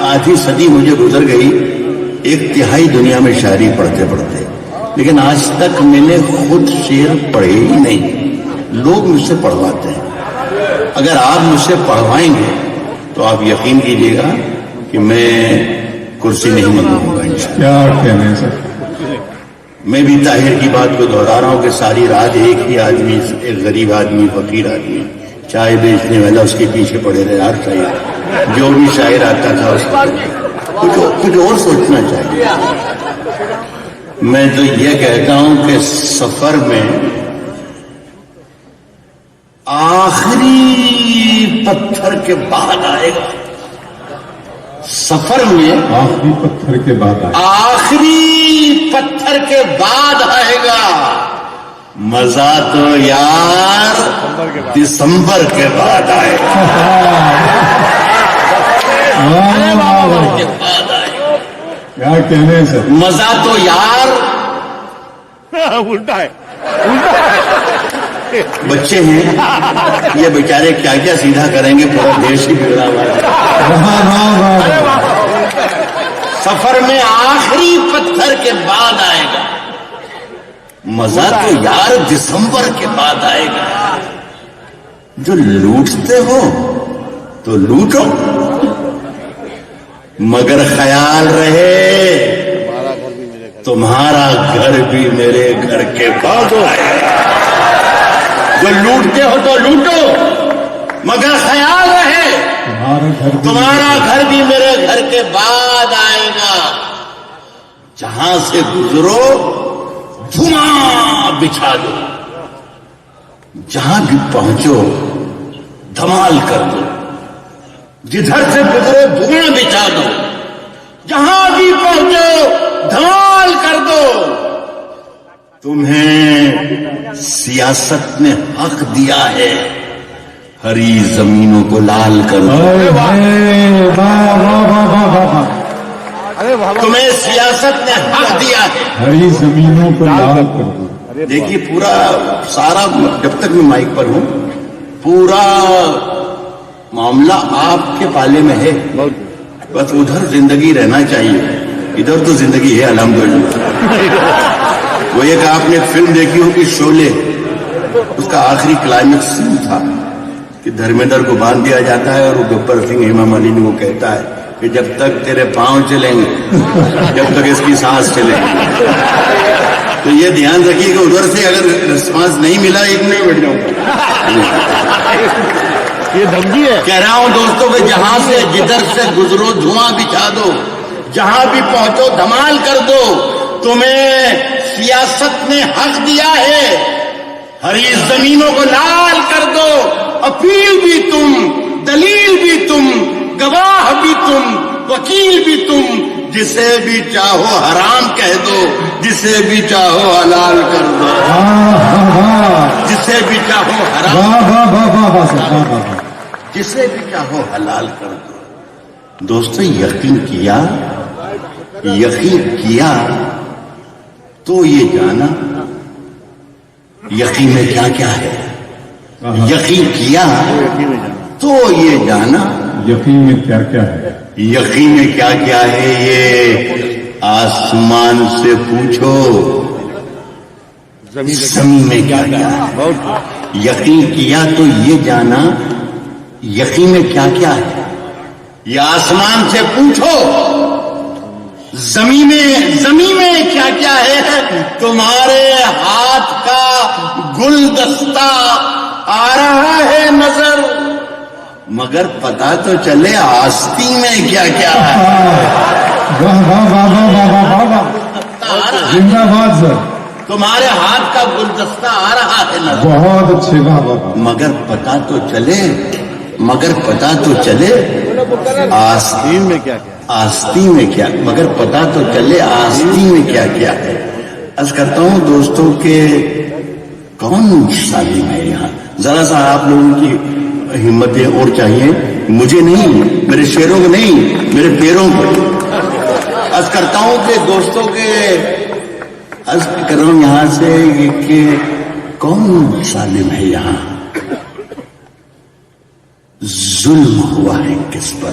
آدھی صدی مجھے گزر گئی 1/3 دنیا میں شاعری پڑھتے پڑھتے، لیکن آج تک میں نے خود شعر پڑھے ہی نہیں، لوگ مجھ سے پڑھواتے ہیں۔ اگر آپ مجھ سے پڑھوائیں گے تو آپ یقین کیجیے گا کہ میں کرسی نہیں منگواؤں گا انشاءاللہ۔ کیا کہنے ہیں سر؟ میں بھی طاہر کی بات کو دہرا رہا ہوں کہ ساری رات ایک ہی آدمی، ایک غریب آدمی، فقیر آدمی، چائے بیچنے والا، اس کے پیچھے پڑے رہے ہر شاعر، جو بھی شاعر آتا تھا اس کو کچھ اور سوچنا چاہیے۔ میں تو یہ کہتا ہوں کہ سفر میں آخری پتھر کے بعد آئے گا، سفر میں آخری پتھر کے بعد آئے، آخری پتھر کے بعد آئے گا، مزہ تو یار دسمبر کے بعد آئے گا، کے بعد آئے گا۔ کیا کہنے ہیں سر؟ مزہ تو یار الٹا ہے، بچے ہیں یہ بیچارے کیا کیا سیدھا کریں گے، پورا دیش ہی بگڑا ہوا ہے۔ سفر میں آخری پتھر کے بعد آئے گا، مزہ تو یار دسمبر کے بعد آئے گا۔ جو لوٹتے ہو تو لوٹو، مگر خیال رہے تمہارا گھر بھی میرے گھر کے بعد آئے گا۔ جو لوٹتے ہو تو لوٹو، مگر خیال رہے تمہارا گھر بھی میرے گھر کے بعد آئے گا۔ جہاں سے گزرو دھواں بچھا دو، جہاں بھی پہنچو دھمال کر دو، جدھر سے گزرو دھواں بچھا دو، جہاں بھی پہنچو دھمال کر دو۔ تمہیں سیاست نے حق دیا ہے، ہری زمینوں کو لال کر دو۔ تمہیں سیاست نے حق دیا ہے، ہری زمینوں کو لال کر دو۔ دیکھیے پورا سارا، جب تک میں مائک پر ہوں، پورا معاملہ آپ کے پالے میں ہے، بس ادھر زندگی رہنا چاہیے، ادھر تو زندگی ہے الحمدللہ۔ وہ ایک آپ نے فلم دیکھی ہو کہ شعلے، اس کا آخری کلائمیکس سین تھا کہ دھرمیندر کو باندھ دیا جاتا ہے اور وہ گبر سنگھ ہیما مالنی وہ کہتا ہے کہ جب تک تیرے پاؤں چلیں گے، جب تک اس کی سانس چلے گی۔ تو یہ دھیان رکھیے کہ ادھر سے اگر رسپانس نہیں ملا، ایک نہیں بیٹھ جاؤں یہ دھمکی ہے۔ کہہ رہا ہوں دوستوں کہ جہاں سے جدھر سے گزرو دھواں بچھا دو، جہاں بھی پہنچو دھمال کر دو۔ تمہیں سیاست نے حق دیا ہے، ہری زمینوں کو لال کر دو۔ اپیل بھی تم، دلیل بھی تم، گواہ بھی تم، وکیل بھی تم، جسے بھی چاہو حرام کہہ دو، جسے بھی چاہو حلال کر دو، جسے بھی چاہو حرام، جسے بھی چاہو حلال کر دو۔ دوستو یقین کیا تو یہ جانا یقین میں کیا کیا ہے، یقین کیا تو یہ جانا یقین میں کیا کیا ہے، یقین میں کیا کیا ہے یہ آسمان سے پوچھو، زمین میں کیا کیا ہے۔ یقین کیا تو یہ جانا یقین میں کیا کیا ہے، یہ آسمان سے پوچھو، زمین میں کیا کیا ہے۔ تمہارے ہاتھ کا گلدستہ آ رہا ہے نظر، مگر پتا تو چلے آستی میں کیا کیا ہے۔ زندہ باد سر، تمہارے ہاتھ کا گلدستہ آ رہا ہے نظر، بہت اچھے، واہ، مگر پتا تو چلے آستین میں کیا کیا، آستی میں کیا، مگر پتا تو چلے آستی میں کیا کیا ہے۔ عرض کرتا ہوں دوستوں کہ کون سالم ہے یہاں، ذرا سا آپ لوگوں کی ہمتیں اور چاہیے، مجھے نہیں، میرے شیروں کو نہیں، میرے پیروں کو۔ عرض کرتا ہوں کہ دوستوں کے عرض کر رہا ہوں یہاں سے کہ کون سالم ہے یہاں، ظلم ہوا ہے کس پر،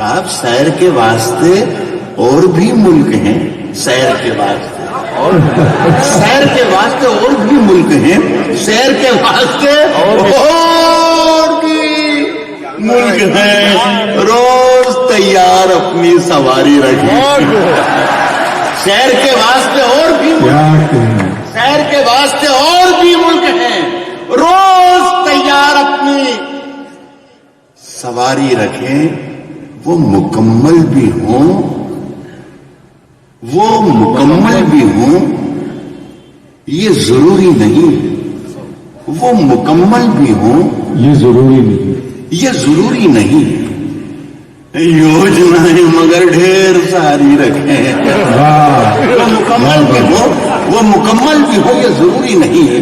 صاحب سیر کے واسطے اور بھی ملک ہیں، سیر کے واسطے سیر کے واسطے اور بھی ملک ہیں، سیر کے واسطے اور بھی ملک ہیں، روز تیار اپنی سواری رکھیں، سیر کے واسطے اور بھی سیر کے واسطے اور بھی ملک ہیں، روز تیار اپنی سواری رکھیں، وہ مکمل بھی ہوں، وہ مکمل بھی ہوں، یہ ضروری نہیں، وہ مکمل بھی ہوں، یہ ضروری نہیں، یہ ضروری نہیں، یوجنائیں مگر ڈھیر ساری رکھیں، وہ مکمل بھی ہو، وہ مکمل بھی ہو، یہ ضروری نہیں ہے،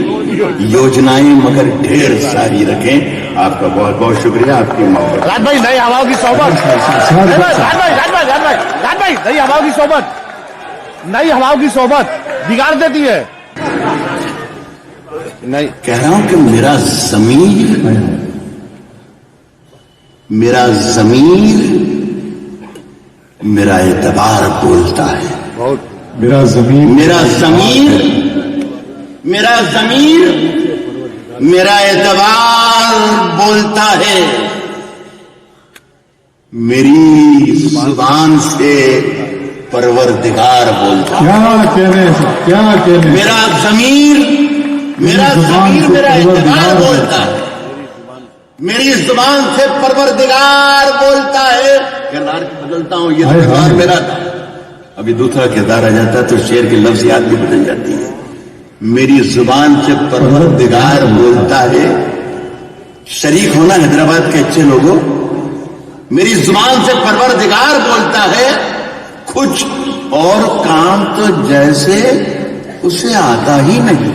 یوجنائیں مگر ڈھیر ساری رکھیں۔ آپ کا بہت بہت شکریہ، آپ کی محبت۔ راج بھائی نئی ہواؤں کی صحبت، راج بھائی نئی ہواؤں کی صحبت، نئی ہواؤں کی صحبت بگاڑ دیتی ہے۔ نہیں کہہ رہا ہوں کہ میرا ضمیر میرا اعتبار بولتا ہے، میرا زمین میرا اعتبار بولتا ہے، میری زبان سے پروردگار بولتا ہے، کیا کہنے میرا ضمیر میرا اعتبار بولتا ہے، میری زبان سے پروردگار بولتا ہے۔ کردار بدلتا ہوں، یہ کردار میرا تھا، ابھی دوسرا کردار آ جاتا ہے تو شعر کی لفظیات بھی بدل جاتی ہے۔ میری زبان سے پروردگار بولتا ہے، شریک ہونا حیدرآباد کے اچھے لوگوں، میری زبان سے پروردگار بولتا ہے، کچھ اور کام تو جیسے اسے آتا ہی نہیں،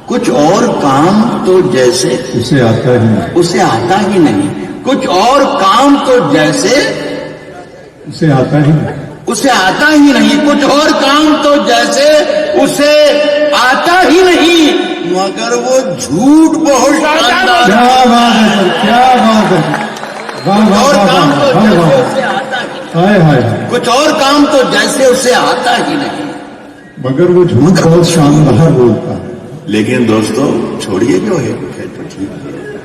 کچھ اور کام تو جیسے اسے آتا ہی نہیں، کچھ اور کام تو جیسے اسے آتا ہی نہیں، اسے آتا ہی نہیں، کچھ اور کام تو جیسے اسے آتا ہی نہیں، مگر وہ جھوٹ بہت شاندار ہے۔ کیا بات ہے سر، کیا بات ہے، اور کام تو جیسے اسے آتا ہی نہیں، کچھ اور کام تو جیسے اسے آتا ہی نہیں، مگر وہ جھوٹ بہت شاندار بولتا ہے۔ لیکن دوستو چھوڑیے جو ہے تو ٹھیک ہے،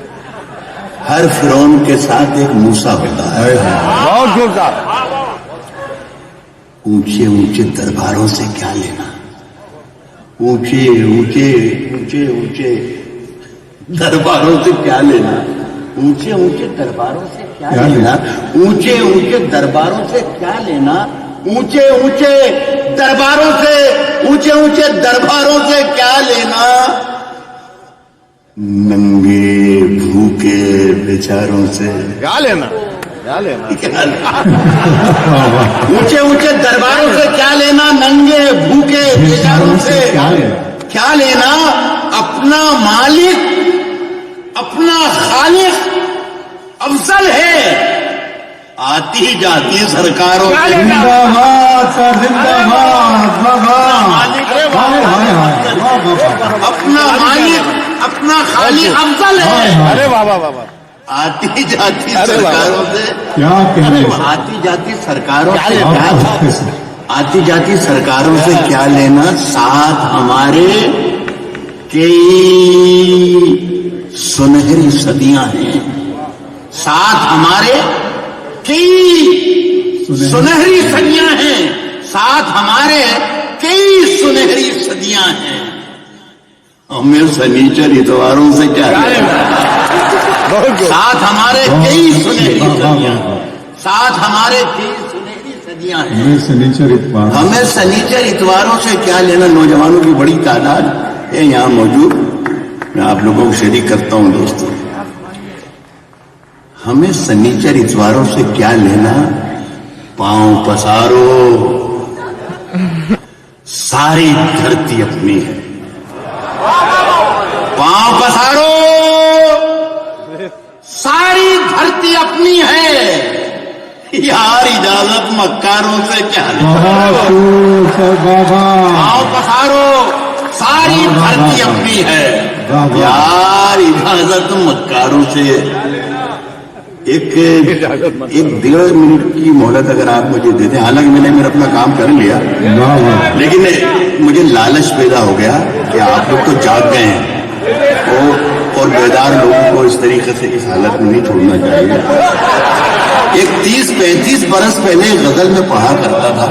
ہر فرعون کے ساتھ ایک موسیٰ ہوتا ہے، بہت زوردار۔ اونچے اونچے درباروں سے کیا لینا، اونچے اونچے اونچے اونچے درباروں سے کیا لینا، اونچے اونچے درباروں سے کیا لینا، اونچے اونچے درباروں سے کیا لینا، اونچے اونچے درباروں سے، اونچے اونچے درباروں سے کیا لینا، ننگے بھوکے بیچاروں سے کیا لینا، کیا لینا، اونچے اونچے درباروں سے کیا لینا، ننگے بھوکے بیچاروں سے کیا لینا، اپنا مالک اپنا خالق افضل ہے، آتی جاتی سرکاروں سے اپنا مالک اپنا خالق افضل ہے، ارے واہ واہ واہ، آتی جاتی سرکاروں سے کیا کہنے، آتی جاتی سرکاروں سے آتی جاتی سرکاروں سے کیا لینا، ساتھ ہمارے کئی سنہری صدیاں ہیں، ساتھ ہمارے کئی سنہری صدیاں ہیں، ساتھ ہمارے کئی سنہری صدیاں ہیں، ہمیں سنیچر اتواروں سے کیا لینا، ساتھ ہمارے کئی سنہری صدیاں، ساتھ ہمارے کئی سنہری صدیاں ہیں، ہمیں سنیچر اتواروں سے کیا لینا۔ نوجوانوں کی بڑی تعداد ہے یہاں موجود، میں آپ لوگوں کو شریک کرتا ہوں دوستوں، ہمیں سنیچر اتواروں سے کیا لینا، پاؤں پسارو، ساری دھرتی اپنی ہے، پاؤں پسارو، ساری دھرتی اپنی ہے، یار اجازت مکاروں سے کیا لینا، پاؤں پسارو، ساری دھرتی اپنی ہے، یار اجازت مکاروں سے، ایک 1.5 منٹ کی مہلت اگر آپ مجھے دے دیں، حالانکہ میں نے میرا اپنا کام کر لیا، واہ واہ لیکن مجھے لالچ پیدا ہو گیا کہ آپ لوگ تو جاگ گئے ہیں اور بیدار لوگوں کو اس طریقے سے اس حالت میں نہیں چھوڑنا چاہیے۔ ایک 30-35 برس پہلے غزل میں پڑھا کرتا تھا،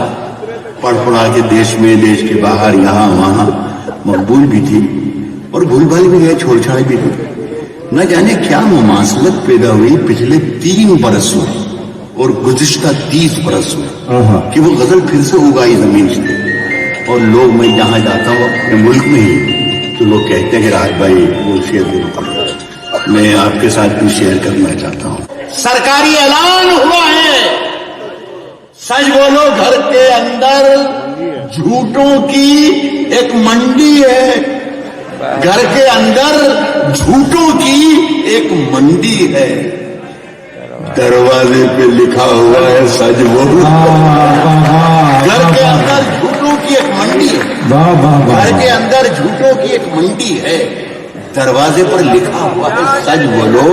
پڑھا کے دیش میں، دیش کے باہر، یہاں وہاں مقبول بھی تھی اور بھول بھال بھی گئے، چھوڑ چھاڑ بھی تھی۔ نہ جانے کیا مماثلت پیدا ہوئی پچھلے 3 برس میں اور گزشتہ 30 برس میں کہ وہ غزل پھر سے اگائی زمین سے، اور لوگ، میں جہاں جاتا ہوں اپنے ملک میں ہی تو لوگ کہتے ہیں کہ راج بھائی وہ شعر ضرور، میں آپ کے ساتھ بھی شیئر کرنا چاہتا ہوں۔ سرکاری اعلان ہوا ہے، سچ بولو گھر کے اندر جھوٹوں کی ایک منڈی ہے، گھر کے اندر جھوٹوں کی ایک منڈی ہے، دروازے پہ لکھا ہوا ہے سچ بولو۔ گھر کے اندر جھوٹوں کی ایک منڈی ہے، گھر کے اندر جھوٹوں کی ایک منڈی ہے، دروازے پر لکھا ہوا ہے سچ بولو۔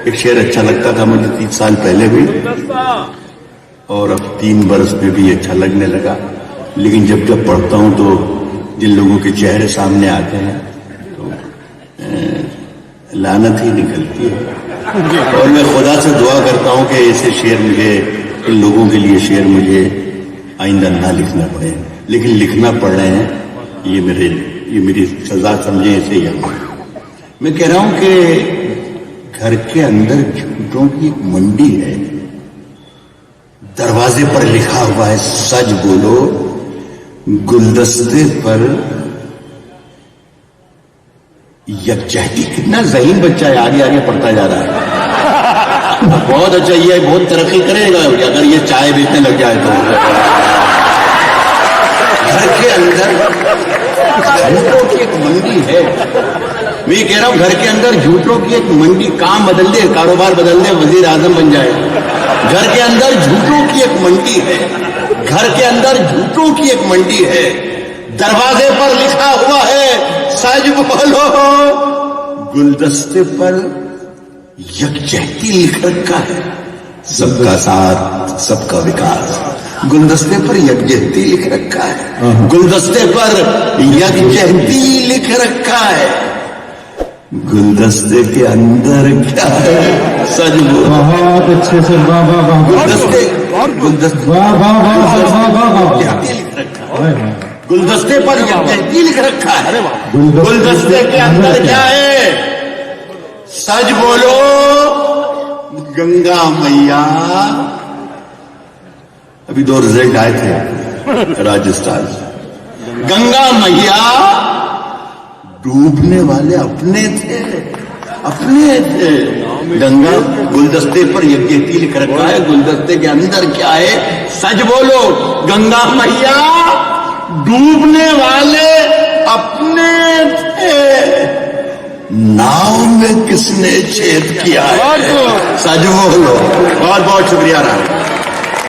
ایک شعر اچھا لگتا تھا مجھے 30 سال پہلے بھی، اور اب 3 برس میں بھی اچھا لگنے لگا، لیکن جب جب پڑھتا ہوں تو جن لوگوں کے چہرے سامنے آتے ہیں تو لعنت ہی نکلتی ہے، اور میں خدا سے دعا کرتا ہوں کہ ایسے شعر مجھے، ان لوگوں کے لیے شعر مجھے آئندہ نہ لکھنا پڑے، لیکن لکھنا پڑ رہے ہیں، یہ میری سزا سمجھیں اسے ہی۔ میں کہہ رہا ہوں کہ گھر کے اندر جھوٹوں کی ایک منڈی ہے، دروازے پر لکھا ہوا ہے سچ بولو، گلدستے پر یکجہتی۔ کتنا ذہین بچہ ہے، آگے آگے پڑھتا جا رہا ہے، بہت اچھا، یہ بہت ترقی کرے گا اگر یہ چائے بیچنے لگ جائے تو۔ گھر کے اندر جھوٹوں کی ایک منڈی ہے، میں یہ کہہ رہا ہوں گھر کے اندر جھوٹوں کی ایک منڈی، کام بدل دے، کاروبار بدل دے، وزیر اعظم بن جائے۔ گھر کے اندر جھوٹوں کی ایک منڈی ہے، گھر کے اندر جھوٹوں کی ایک منڈی ہے، دروازے پر لکھا ہوا ہے سچ بولو، گلدستے پر یکجہتی لکھ رکھا ہے، سب کا ساتھ سب کا وکاس، گلدستے پر یکجہتی لکھ رکھا ہے، گلدستے پر یکجہتی لکھ رکھا ہے، گلدستے کے اندر کیا ہے سچ بولو۔ بہت اچھے سے، واہ واہ واہ، گلدستے واہ واہ واہ واہ واہ، لکھ رکھا ہے، گلدستے پر یکجہتی لکھ رکھا ہے، گلدستے کے اندر کیا ہے سچ بولو، گنگا میاں۔ ابھی 2 رزلٹ آئے تھے راجستھان سے، گنگا میاں ڈوبنے والے اپنے تھے، گنگا، گلدستے پر یکجہتی لکھ رکھا ہے، گلدستے کے اندر کیا ہے سچ بولو، گنگا میاں ڈوبنے والے اپنے تھے، ناؤ میں کس نے چھید کیا ہے سچ بولو۔ بہت بہت شکریہ رہا۔